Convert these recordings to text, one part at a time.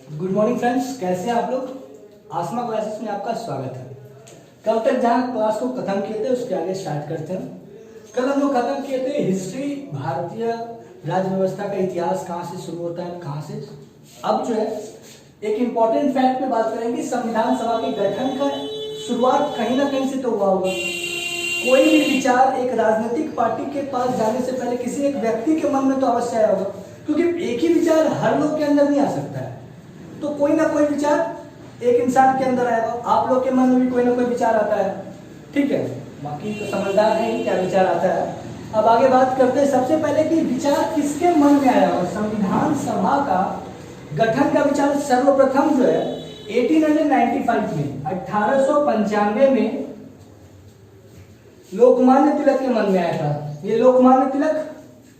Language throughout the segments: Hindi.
गुड मॉर्निंग फ्रेंड्स, कैसे हैं आप लोग। आसमा क्लासेस में आपका स्वागत है। कल तक जहां क्लास को खत्म किए थे उसके आगे स्टार्ट करते हैं। कल हम लोग खत्म किए थे हिस्ट्री, भारतीय राज्य व्यवस्था का इतिहास कहाँ से शुरू होता है, कहाँ से। अब जो है एक इम्पोर्टेंट फैक्ट पे बात करेंगे। संविधान सभा के गठन का शुरुआत कहीं ना कहीं से तो हुआ होगा। कोई भी विचार एक राजनीतिक पार्टी के पास जाने से पहले किसी एक व्यक्ति के मन में तो अवश्य आया होगा, क्योंकि एक ही विचार हर लोग के अंदर नहीं आ सकता है। तो कोई ना कोई विचार एक इंसान के अंदर आएगा। आप लोग के मन में भी कोई ना कोई विचार आता है, ठीक है। बाकी तो समझदार है क्या विचार आता है। अब आगे बात करते हैं सबसे पहले कि विचार किसके मन में आया होगा। संविधान सभा का गठन का विचार सर्वप्रथम जो है 1895 में 1895 में लोकमान्य तिलक के मन में आया था। ये लोकमान्य तिलक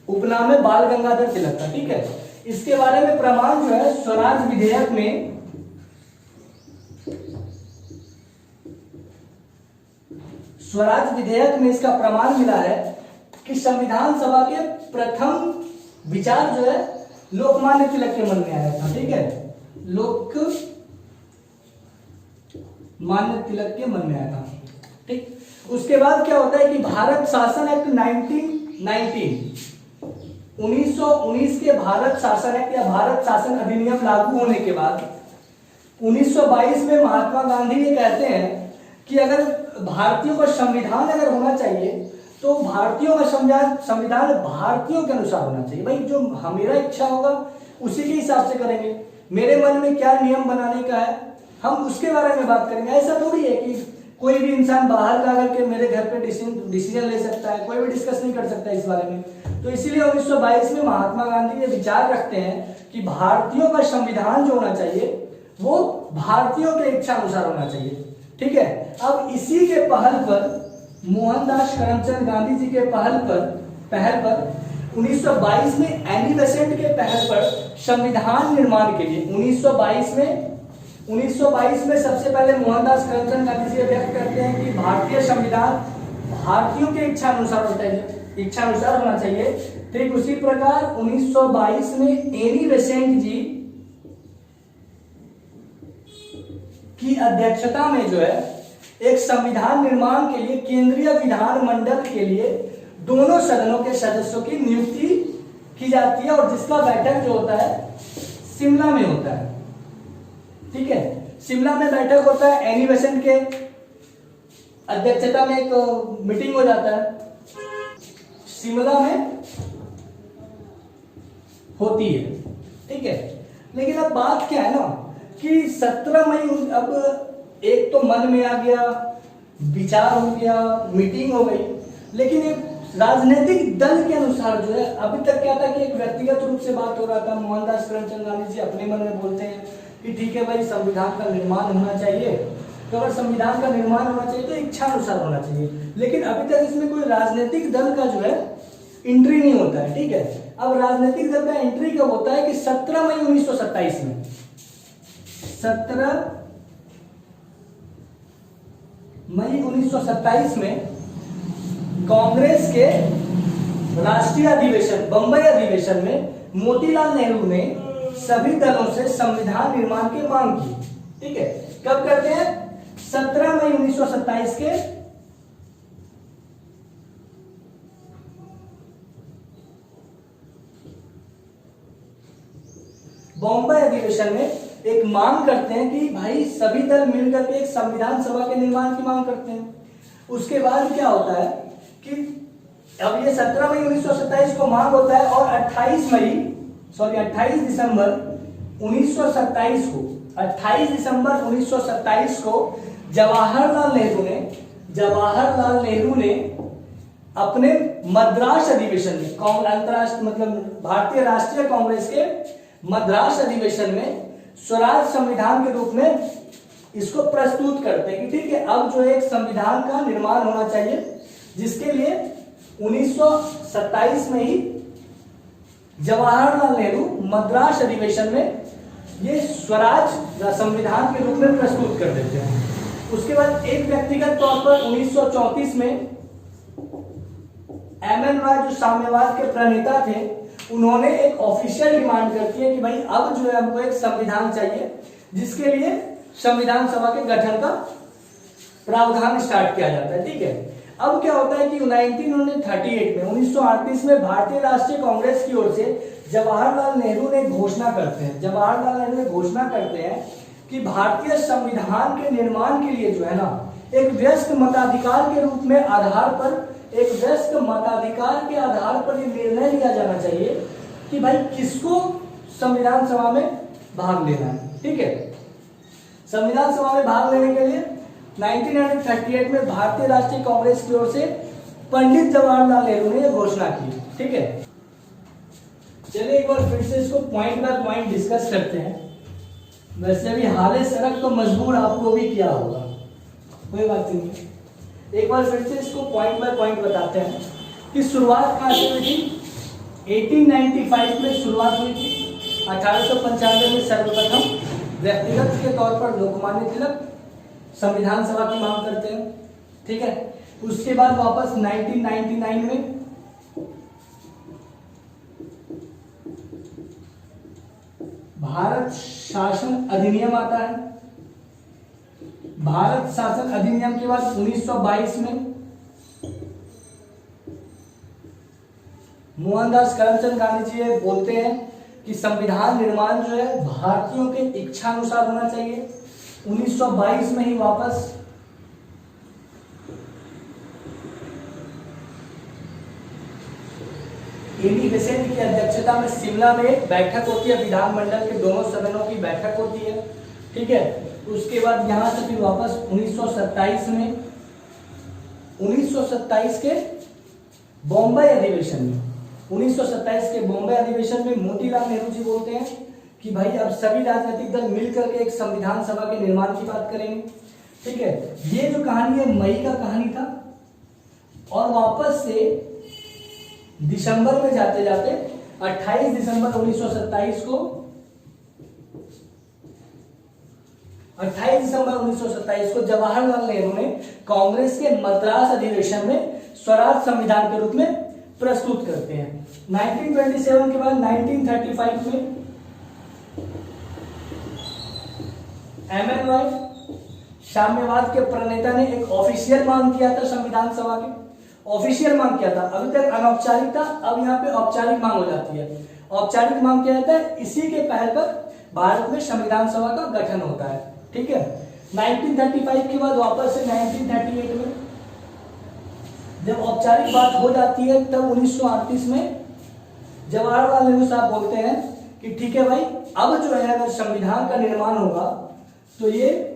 उपनाम है बाल गंगाधर तिलक का, ठीक है। इसके बारे में प्रमाण जो है स्वराज विधेयक में इसका प्रमाण मिला है कि संविधान सभा के प्रथम विचार जो है लोकमान्य तिलक के मन में आया था, ठीक है। लोकमान्य तिलक के मन में आया था, ठीक। उसके बाद क्या होता है कि भारत शासन एक्ट 1919 के भारत शासन एक्ट या भारत शासन अधिनियम लागू होने के बाद 1922 में महात्मा गांधी ये कहते हैं कि अगर भारतीयों का संविधान अगर होना चाहिए तो भारतीयों का संविधान भारतीयों के अनुसार होना चाहिए। भाई जो मेरा इच्छा होगा उसी के हिसाब से करेंगे। मेरे मन में क्या नियम बनाने का है हम उसके बारे में बात करेंगे। ऐसा थोड़ी है कि कोई भी इंसान बाहर का आकर के मेरे घर पे डिसीजन ले सकता है, कोई भी डिस्कस नहीं कर सकता इस बारे में। तो इसीलिए 1922 में महात्मा गांधी ये विचार रखते हैं कि भारतीयों का संविधान जो होना चाहिए वो भारतीयों के इच्छा अनुसार होना चाहिए, ठीक है। अब इसी के पहल पर मोहनदास करमचंद गांधी जी के पहल पर 1922 में एनी बेसेंट के पहल पर संविधान निर्माण के लिए 1922 में सबसे पहले मोहनदास करमचंद गांधी जी व्यक्त करते हैं कि भारतीय संविधान भारतीयों के इच्छा अनुसार होना चाहिए। ठीक उसी प्रकार 1922 में एनी बेसेंट जी की अध्यक्षता में जो है एक संविधान निर्माण के लिए केंद्रीय विधानमंडल के लिए दोनों सदनों के सदस्यों की नियुक्ति की जाती है और जिसका बैठक जो होता है शिमला में होता है, ठीक है। शिमला में बैठक होता है, एनी बेसेंट के अध्यक्षता में एक मीटिंग हो जाता है, शिमला में होती है, ठीक है। लेकिन अब बात क्या है ना कि 17 मई अब एक तो मन में आ गया, विचार हो गया, मीटिंग हो गई, लेकिन एक राजनीतिक दल के अनुसार जो है अभी तक क्या था कि एक व्यक्तिगत रूप से बात हो रहा था। मोहनदास करमचंद गांधी जी अपने मन में बोलते हैं कि ठीक है भाई संविधान का निर्माण होना चाहिए, तो अगर संविधान का निर्माण होना चाहिए तो इच्छा अनुसार होना चाहिए। लेकिन अभी तक इसमें कोई राजनीतिक दल का जो है एंट्री नहीं होता है, ठीक है। अब राजनीतिक दल का एंट्री कब होता है कि 17 मई 1927 में 17 मई 1927 में कांग्रेस के राष्ट्रीय अधिवेशन बंबई अधिवेशन में मोतीलाल नेहरू ने सभी दलों से संविधान निर्माण की मांग की, ठीक है। कब करते हैं 17 मई 1927 के बॉम्बे अधिवेशन में एक मांग करते हैं कि भाई सभी दल मिलकर के एक संविधान सभा के निर्माण की मांग करते हैं। उसके बाद क्या होता है कि अब ये 17 मई 1927 को मांग होता है और 28 दिसंबर 1927 को जवाहरलाल नेहरू ने अपने मद्रास अधिवेशन में अंतरराष्ट्रीय मतलब भारतीय राष्ट्रीय कांग्रेस के मद्रास अधिवेशन में स्वराज संविधान के रूप में इसको प्रस्तुत करते हैं कि ठीक है अब जो एक संविधान का निर्माण होना चाहिए, जिसके लिए 1927 में ही जवाहरलाल नेहरू मद्रास अधिवेशन में ये स्वराज संविधान के रूप में प्रस्तुत कर देते हैं। उसके बाद एक व्यक्तिगत तौर पर 1934 में एम एन रॉय जो साम्यवाद के प्रणेता थे उन्होंने एक ऑफिशियल डिमांड करती है कि भाई अब जो है हमको एक संविधान चाहिए, जिसके लिए संविधान सभा के गठन का प्रावधान स्टार्ट किया जाता है। ठीक है, अब क्या होता है कि 1938 में भारतीय राष्ट्रीय कांग्रेस की ओर से जवाहरलाल नेहरू ने घोषणा करते हैं कि भारतीय संविधान के निर्माण के लिए जो है ना एक वयस्क मताधिकार के रूप में आधार पर ये निर्णय लिया जाना चाहिए कि भाई किसको संविधान सभा में भाग लेना है। ठीक है, संविधान सभा में भाग लेने के लिए 1938 में भारतीय राष्ट्रीय कांग्रेस की ओर से पंडित जवाहरलाल नेहरू ने यह घोषणा की। ठीक है, चलिए एक बार फिर से इसको पॉइंट बाय पॉइंट डिस्कस करते हैं। वैसे भी हाले सड़क तो मजबूर आपको भी किया होगा, कोई बात नहीं। एक बार फिर से इसको पॉइंट बाय पॉइंट बताते हैं कि शुरुआत कहाँ से हुई थी। 1895 में शुरुआत हुई थी। 1895 में सर्वप्रथम व्यक्तिगत के तौर पर लोकमान्य तिलक संविधान सभा की मांग करते हैं। ठीक है, उसके बाद वापस 1999 में भारत शासन अधिनियम आता है। भारत शासन अधिनियम के बाद 1922 में मोहनदास करमचंद गांधी जी ये बोलते हैं कि संविधान निर्माण जो है भारतीयों के इच्छा अनुसार होना चाहिए। 1922 में ही वापस एडी बेसेंट की अध्यक्षता में शिमला में एक बैठक होती है, विधानमंडल के दोनों सदनों की बैठक होती है। ठीक है, उसके बाद यहां से फिर वापस 1927 में 1927 के बॉम्बे अधिवेशन में 1927 के बॉम्बे अधिवेशन में मोतीलाल नेहरू जी बोलते हैं कि भाई अब सभी राजनीतिक दल मिलकर के एक संविधान सभा के निर्माण की बात करेंगे। ठीक है, ये जो कहानी है मई का कहानी था और वापस से दिसंबर में जाते जाते 28 दिसंबर 1927 को 28 दिसंबर 1927 को जवाहरलाल नेहरू ने कांग्रेस के मद्रास अधिवेशन में स्वराज संविधान के रूप में प्रस्तुत करते हैं। 1927 के बाद 1935 में एमएन साम्यवाद के प्रणेता ने एक ऑफिशियल मांग किया था संविधान सभा के, ऑफिशियल मांग किया था। अभी तक अनौपचारिक था, अब यहाँ पे औपचारिक मांग हो जाती है। औपचारिक मांग क्या होता है, इसी के पहल पर भारत में संविधान सभा का गठन होता है। ठीक है, 1935 के बाद वापस से 1938 में जब औपचारिक बात हो जाती है तब 1938 में जवाहरलाल नेहरू साहब बोलते हैं कि ठीक है भाई, अब जो है अगर संविधान का निर्माण होगा तो ये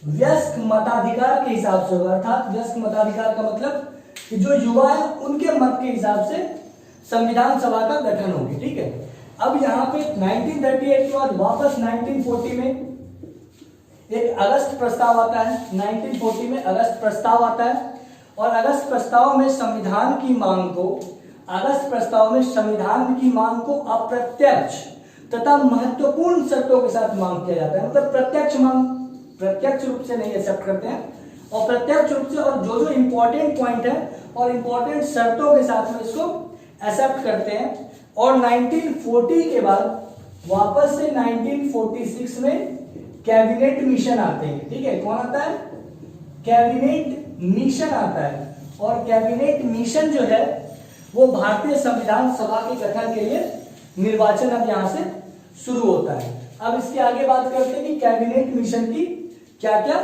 वयस्क मताधिकार के हिसाब से होगा। अर्थात वयस्क मताधिकार का मतलब कि जो युवा है उनके मत के हिसाब से संविधान सभा का गठन होगी। ठीक है, अब यहाँ पे 1938 के बाद वापस 1940 में एक अगस्त प्रस्ताव आता है। 1940 में अगस्त प्रस्ताव आता है और अगस्त प्रस्ताव में संविधान की मांग को अप्रत्यक्ष तथा महत्वपूर्ण शर्तों के साथ मांग किया जाता है। मतलब प्रत्यक्ष रूप से नहीं एक्सेप्ट करते हैं और प्रत्यक्ष रूप से, और जो इंपॉर्टेंट पॉइंट है और इंपॉर्टेंट शर्तों के साथ में इसको एक्सेप्ट करते हैं। और 1940 के बाद वापस से 1946 में कैबिनेट मिशन आते हैं। ठीक है, कौन आता है, कैबिनेट मिशन आता है और कैबिनेट मिशन जो है वो भारतीय संविधान सभा के गठन के लिए निर्वाचन अब यहां से शुरू होता है। अब इसके आगे बात करते हैं कि कैबिनेट मिशन की क्या क्या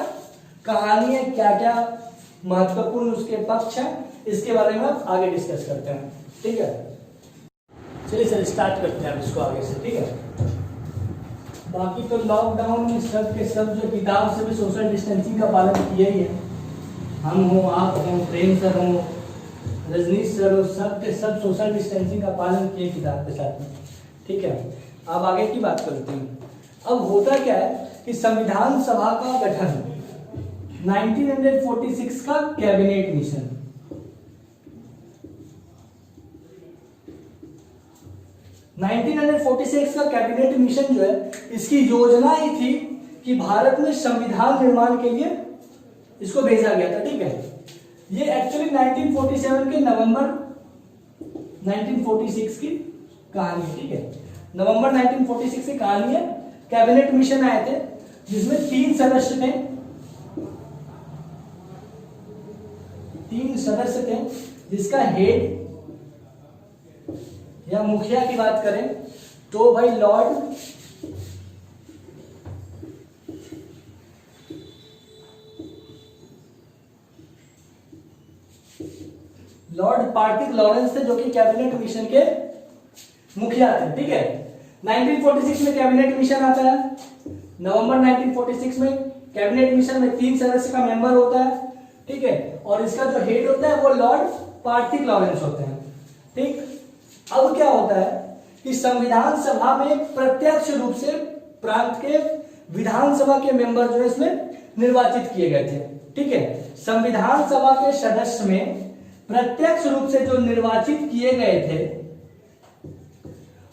कहानी है, क्या क्या महत्वपूर्ण उसके पक्ष है, इसके बारे में अब आगे डिस्कस करते हैं। ठीक है, चलिए सर स्टार्ट करते हैं अब इसको आगे से। ठीक है, बाकी तो लॉकडाउन में सब के सब जो किताब से भी सोशल डिस्टेंसिंग का पालन किया ही है। हम हो, आप हो, प्रेम सर हो, रजनीश सर हो, सब के सब सोशल डिस्टेंसिंग का पालन किए किताब के साथ में। ठीक है, अब आगे की बात करते हैं। अब होता क्या है कि संविधान सभा का गठन 1946 का कैबिनेट मिशन, 1946 का कैबिनेट मिशन जो है, इसकी योजना ही थी कि भारत में संविधान निर्माण के लिए इसको भेजा गया था, ठीक है। ये एक्चुअली 1947 के नवंबर 1946 की कहानी है, ठीक है। नवंबर 1946 की कहानी है। कैबिनेट मिशन आए थे जिसमें 3 सदस्य थे, 3 सदस्य थे, जिसका हेड या मुखिया की बात करें तो भाई लॉर्ड पार्टिक लॉरेंस थे, जो कि कैबिनेट मिशन के मुखिया थे, ठीक है। 1946 में कैबिनेट मिशन आता है। नवंबर 1946 में कैबिनेट मिशन में 3 सदस्य का मेंबर होता है, ठीक है। और इसका जो हेड होता है वो लॉर्ड पार्टिक लॉरेंस होते हैं, ठीक। अब क्या होता है कि संविधान सभा में प्रत्यक्ष रूप से प्रांत के विधानसभा के मेंबर जो है इसमें निर्वाचित किए गए थे, ठीक है। संविधान सभा के सदस्य में प्रत्यक्ष रूप से जो निर्वाचित किए गए थे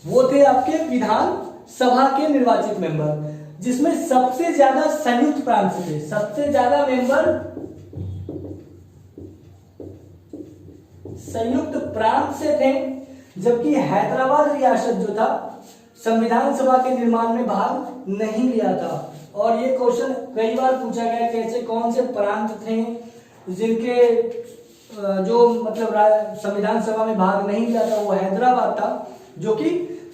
वो थे आपके विधान सभा के निर्वाचित मेंबर, जिसमें सबसे ज्यादा संयुक्त प्रांत से थे। सबसे ज्यादा मेंबर संयुक्त प्रांत से थे, जबकि हैदराबाद रियासत जो था संविधान सभा के निर्माण में भाग नहीं लिया था। और ये क्वेश्चन कई बार पूछा गया कि ऐसे कौन से प्रांत थे जिनके जो मतलब संविधान सभा में भाग नहीं लिया था। वो हैदराबाद था जो कि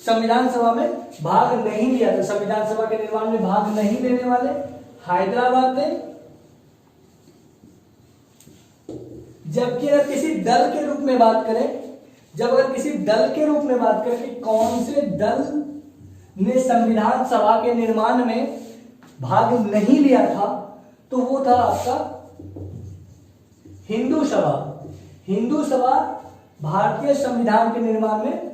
संविधान सभा में भाग नहीं लिया था, संविधान सभा के निर्माण में भाग नहीं लेने वाले हैदराबाद थे। जबकि अगर किसी दल के रूप में बात करें, कि कौन से दल ने संविधान सभा के निर्माण में भाग नहीं लिया था, तो वो था आपका हिंदू सभा। हिंदू सभा भारतीय संविधान के निर्माण में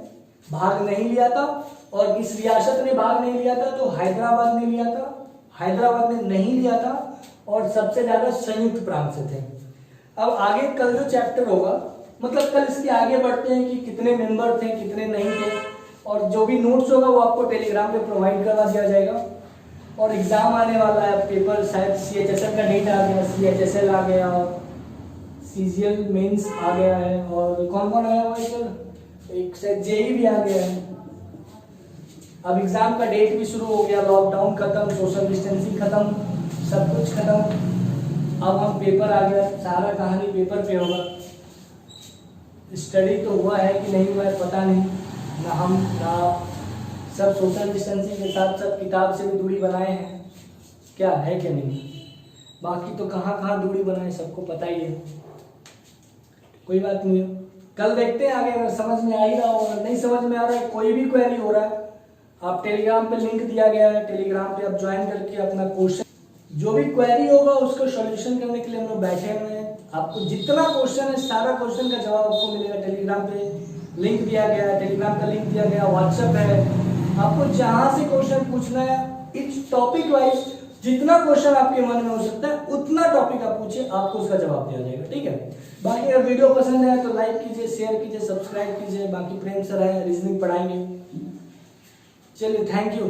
भाग नहीं लिया था। और किस रियासत ने भाग नहीं लिया था, तो हैदराबाद ने लिया था, हैदराबाद ने नहीं लिया था। और सबसे ज्यादा संयुक्त प्रांत से थे। अब आगे कल जो चैप्टर होगा, मतलब कल इसके आगे बढ़ते हैं कि कितने मेंबर थे, कितने नहीं थे, और जो भी नोट्स होगा वो आपको टेलीग्राम पे प्रोवाइड करवा दिया जाएगा। और एग्जाम आने वाला है, पेपर शायद CHSL का डेट आ गया, CHSL आ गया, CGL मेंस आ गया है, और कौन कौन आया हुआ है सर, एक शायद JEE भी आ गया है। अब एग्जाम का डेट भी शुरू हो गया, लॉकडाउन खत्म, सोशल डिस्टेंसिंग खत्म, सब कुछ खत्म। अब हम पेपर आ गया, सारा कहानी पेपर पे होगा। स्टडी तो हुआ है कि नहीं हुआ है पता नहीं, ना हम ना सब सोशल डिस्टेंसिंग के साथ सब किताब से भी दूरी बनाए हैं, क्या है कि नहीं। बाकी तो कहाँ दूरी बनाए सबको पता ही है, कोई बात नहीं। कल देखते हैं आगे, अगर समझ में आ ही रहा हो, अगर नहीं समझ में आ रहा है, कोई भी क्वेरी हो रहा है, आप टेलीग्राम पे लिंक दिया गया है, टेलीग्राम पे आप ज्वाइन करके अपना क्वेश्चन, जो भी क्वेरी होगा उसको सॉल्यूशन करने के लिए हम लोग बैठे हुए हैं। आपको जितना क्वेश्चन है सारा क्वेश्चन का जवाब आपको मिलेगा। टेलीग्राम पे लिंक दिया गया है, टेलीग्राम का लिंक दिया गया, व्हाट्सएप है। आपको जहां से क्वेश्चन पूछना है, इट्स टॉपिक वाइज जितना क्वेश्चन आपके मन में हो सकता है उतना टॉपिक आप पूछिए, आपको उसका जवाब दिया जाएगा, ठीक है। बाकी अगर वीडियो पसंद है तो लाइक कीजिए, शेयर कीजिए, सब्सक्राइब कीजिए। बाकी प्रेम सर है, रीजनिंग पढ़ाएंगे। चलिए, थैंक यू।